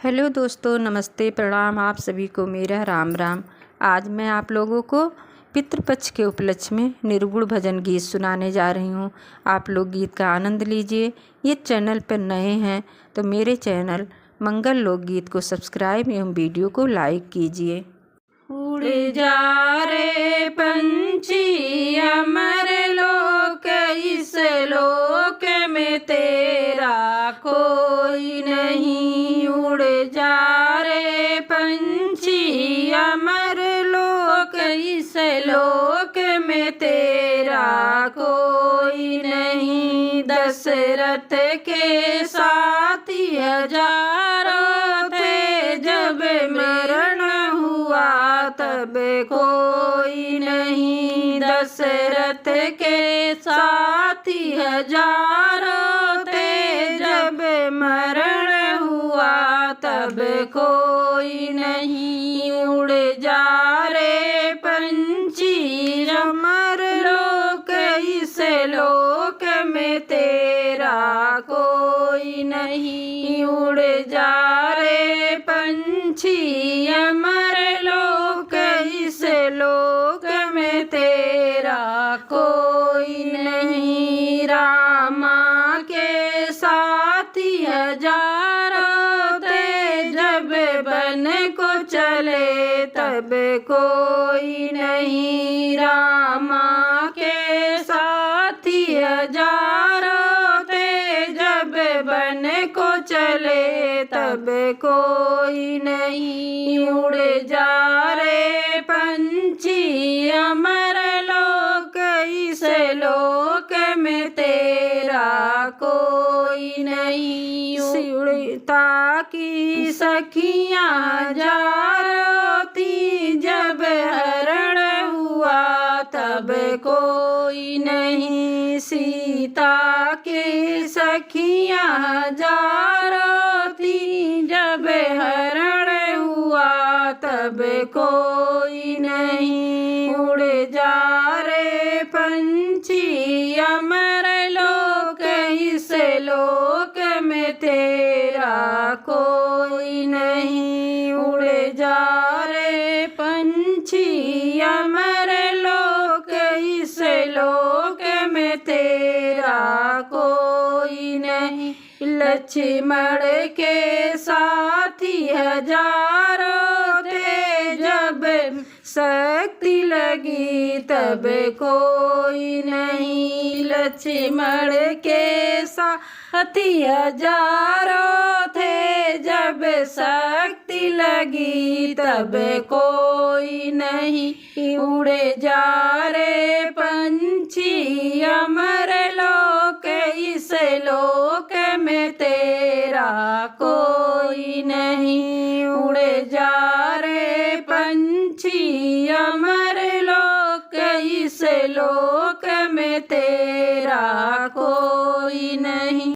Hello दोस्तों, नमस्ते, प्रणाम। आप सभी को मेरा राम राम। आज मैं आप लोगों को पितृपक्ष के उपलक्ष्य में निर्गुण भजन गीत सुनाने जा रही हूँ। आप लोग गीत का आनंद लीजिए। ये चैनल पर नए हैं तो मेरे चैनल मंगल लोकगीत को सब्सक्राइब एवं वीडियो को लाइक कीजिए। उड़ जा रे पंछी अमर लोक, इस लोक में तेरा कोई नहीं। उड़ जा रे पंछी अमर लोक, इस लोक में तेरा कोई नहीं। दशरथ के साथी हजारों थे, जब मरण हुआ तब कोई नहीं। दशरथ के साथी हजारों थे, जब मरण हुआ तब कोई नहीं। उड़ जा रे पंछी अमर लोक, इस लोक में तेरा कोई नहीं। उड़ जा रे पंछी अमर लोक, इस लोक में तेरा कोई नहीं। रामा के साथी हजारों थे, जब बन को चले तब कोई नहीं। रामा के साथी हजारों थे, जब बन को चले तब कोई नहीं। उड़ जा रे पंछी अमर लोक, इस लोक में तेरा कोई नहीं। सीता की सखियां हजारों थी, जब हरण हुआ तब कोई नहीं। सीता की सखियां हजारों थी, जब हरण हुआ तब कोई नहीं। उड़ जा रे पंछी अमर लोक, इस लोक में तेरा कोई नहीं। उड़ जा रे पंछी अमर लोक, इस लोक में तेरा कोई नहीं। लक्ष्मण के साथी हजारों थे, जब शक्ति लगी तब कोई नहीं। लक्ष्मण के साथी हजारों थे, जब शक्ति लगी तब कोई नहीं। उड़ जा रे पंछी अमर लोक, इस लोक में तेरा कोई नहीं। उड़ जा रे पंछी अमर लोक, इस लोक में तेरा कोई नहीं।